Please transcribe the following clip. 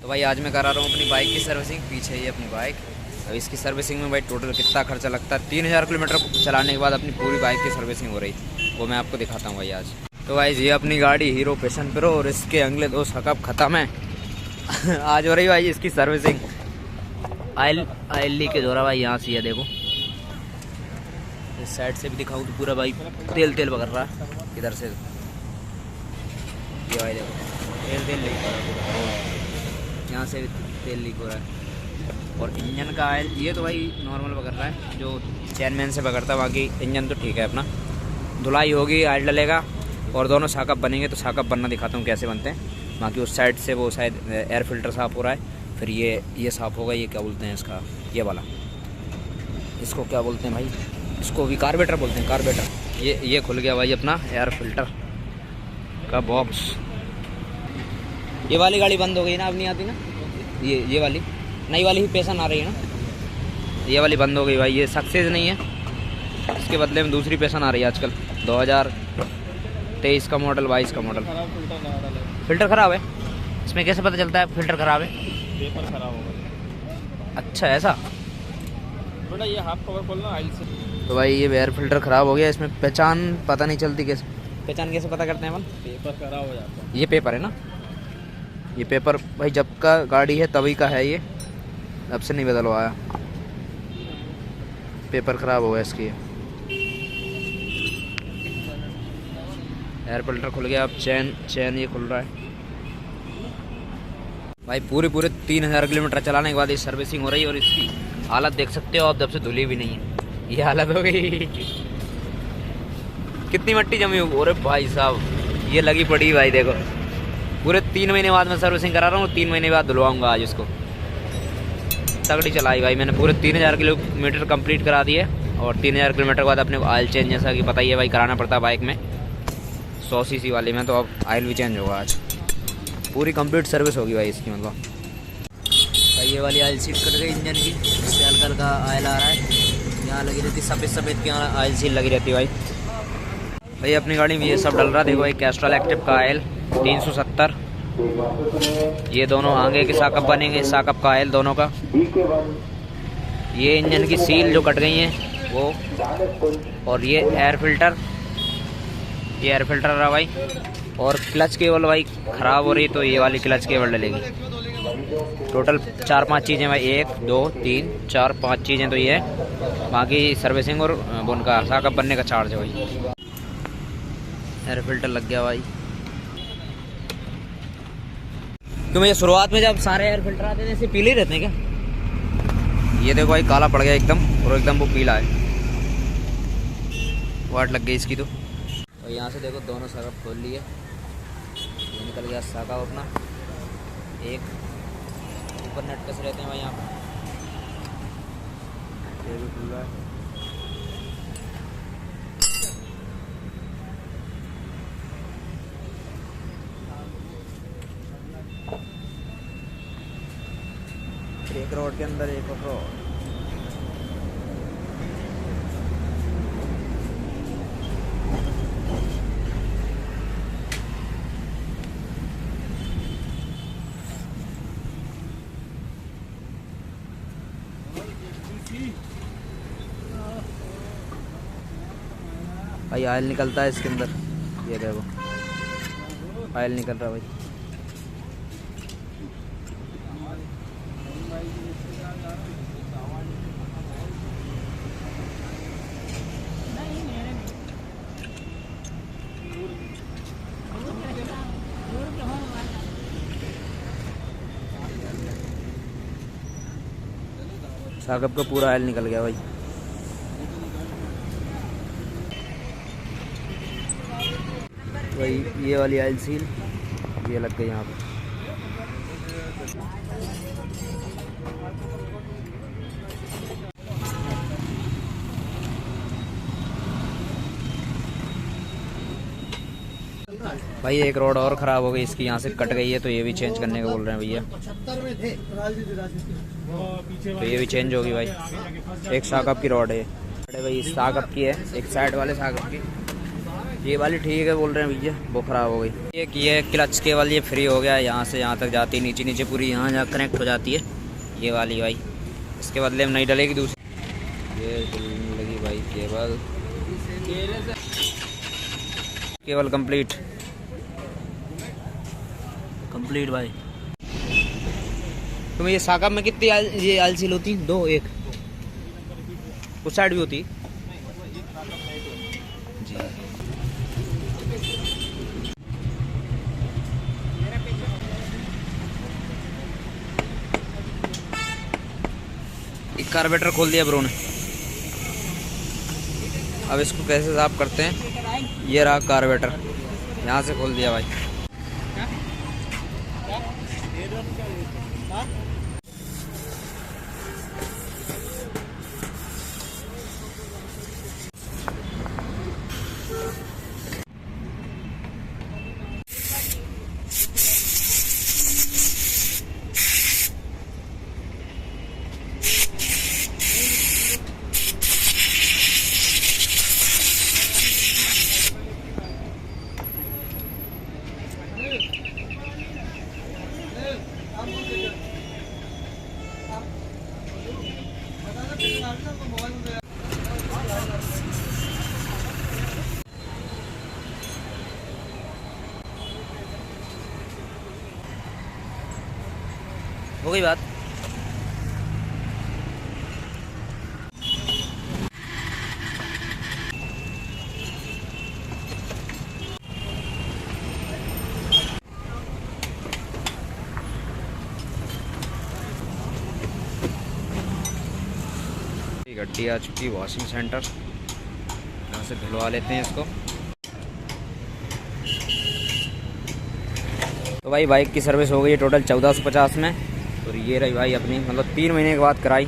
तो भाई आज मैं करा रहा हूँ अपनी बाइक की सर्विसिंग। पीछे ये अपनी बाइक। अब इसकी सर्विसिंग में भाई टोटल कितना खर्चा लगता है। 3000 किलोमीटर चलाने के बाद अपनी पूरी बाइक की सर्विसिंग हो रही, वो मैं आपको दिखाता हूँ भाई आज। तो भाई ये अपनी गाड़ी हीरो पैशन प्रो और इसके अगले 2 शकअप ख़त्म है। आज हो रही भाई इसकी सर्विसिंग। आयल लीकेज हो रहा भाई यहाँ से, ये देखो। इस साइड से भी दिखाऊँ तो पूरा भाई तेल बगर रहा है। इधर से ये भाई देखो तेल लीक हो रहा है, यहाँ से भी तेल लीक हो रहा है। और इंजन का आयल ये तो भाई नॉर्मल बगर रहा है, जो चैनमैन से बगरता है। बाकी इंजन तो ठीक है अपना। धुलाई होगी, आयल डलेगा और दोनों शाकअप बनेंगे। तो शाकअप बनना दिखाता हूँ कैसे बनते हैं। बाकी उस साइड से वो शायद एयर फिल्टर साफ़ हो रहा है। फिर ये साफ़ होगा। ये क्या बोलते हैं इसका, ये वाला, इसको क्या बोलते हैं भाई, इसको भी कार्बेटर बोलते हैं, कार्बेटर। ये खुल गया भाई अपना एयर फिल्टर का बॉक्स। ये वाली गाड़ी बंद हो गई ना, अब नहीं आती ना। ये वाली नई वाली ही पेशन आ रही है ना। ये वाली बंद हो गई भाई, ये सक्सेस नहीं है। इसके बदले में दूसरी पेशन आ रही है आजकल। 2023 का मॉडल, 22 का मॉडल। फिल्टर ख़राब है। इसमें कैसे पता चलता है फिल्टर ख़राब है? पेपर ख़राब हो गया। अच्छा ऐसा। बेटा ये हाफ कवर खोलना आइल से। तो भाई ये एयर फिल्टर ख़राब हो गया। इसमें पहचान पता नहीं चलती। कैसे पहचान कैसे पता करते हैं अपन? पेपर ख़राब हो जाता है। ये पेपर है ना, ये पेपर भाई जब का गाड़ी है तभी का है ये, अब से नहीं बदलवाया। पेपर ख़राब हो गया इसकी। एयर फिल्टर खुल गया। अब चैन ये खुल रहा है भाई। पूरे 3000 किलोमीटर चलाने के बाद ये सर्विसिंग हो रही है। और इसकी हालत देख सकते हो आप, जब से धुली भी नहीं है ये हालत हो गई। कितनी मिट्टी जमी हो। अरे भाई साहब ये लगी पड़ी भाई, देखो। पूरे 3 महीने बाद मैं सर्विसिंग करा रहा हूँ। 3 महीने बाद धुलवाऊंगा आज इसको। तगड़ी चलाई भाई मैंने। पूरे 3000 किलोमीटर कंप्लीट करा दिए। और 3000 किलोमीटर के बाद अपने ऑयल चेंज, जैसा कि पता ही है भाई, कराना पड़ता है बाइक में 100 सीसी वाली में। तो अब ऑयल भी चेंज होगा आज। पूरी कंप्लीट सर्विस होगी भाई इसकी। मतलब भाई ये वाली ऑयल सीट कट गई इंजन की, इससे हल्का हल्का ऑयल आ रहा है। यहाँ लगी रहती सफ़ेद की, यहाँ ऑयल सील लगी रहती भाई। भाई अपनी गाड़ी में ये सब डल रहा। देखो भाई कैस्ट्रॉल एक्टिव का ऑयल 370। ये दोनों आगे के साकअप बनेंगे, साकअप का ऑयल दोनों का। ये इंजन की सील जो कट गई है वो। और ये एयर फिल्टर, ये एयर फिल्टर रहा भाई। और क्लच केबल भाई ख़राब हो रही, तो ये वाली क्लच केबल डलेगी। टोटल 4-5 चीज़ें भाई, 1 2 3 4 5 चीज़ें तो ये है। बाकी सर्विसिंग और उनका साकअप बनने का चार्ज है भाई। एयर फिल्टर लग गया भाई। क्यों भैया शुरुआत में जब सारे एयर फिल्टर आते थे ऐसे पीले ही रहते हैं क्या? ये देखो भाई काला पड़ गया एकदम, और एकदम वो पीला है। वाट लग गई इसकी तो। और यहाँ से देखो दोनों साकअप खोल लिए। ये निकल गया साकअप अपना। एक ऊपर नेट कस रहते हैं भाई यहाँ पर। ये भी खुल रहा है। एक रोड के अंदर एक और रोड। भाई ऑयल निकलता है इसके अंदर। ये देखो ऑयल निकल रहा है भाई। साकअप का पूरा ऑयल निकल गया भाई। भाई ये वाली ऑयल सील ये लग गई यहाँ पे। भाई एक रोड और ख़राब हो गई इसकी, यहाँ से कट गई है। तो ये भी चेंज करने का बोल रहे हैं भैया। तो ये भी चेंज होगी भाई। एक साकअप की रोड है। अरे भाई इस साकअप की है, एक साइड वाले साकअप की। ये वाली ठीक है बोल रहे हैं भैया, वो ख़राब हो गई। ये क्लच केबल ये फ्री हो गया, यहाँ से यहाँ तक जाती है, नीचे नीचे पूरी यहाँ जहाँ कनेक्ट हो जाती है ये वाली भाई। इसके बदले में नहीं डलेगी दूसरी। ये लगी भाई केबल, केबल कंप्लीट भाई। तुम्हें ये साकब में कितनी ये आलसील होती? 2 1 उस साइड भी होती जी। एक कार्बोरेटर खोल दिया ब्रो ने। अब इसको कैसे साफ करते हैं? ये रहा कार्बोरेटर, यहाँ से खोल दिया भाई। हो गई बात। गड्डी आ चुकी वॉशिंग सेंटर, यहाँ से धुलवा लेते हैं इसको। तो भाई बाइक की सर्विस हो गई है टोटल 1450 में। और ये रही भाई अपनी, मतलब 3 महीने के बाद कराई।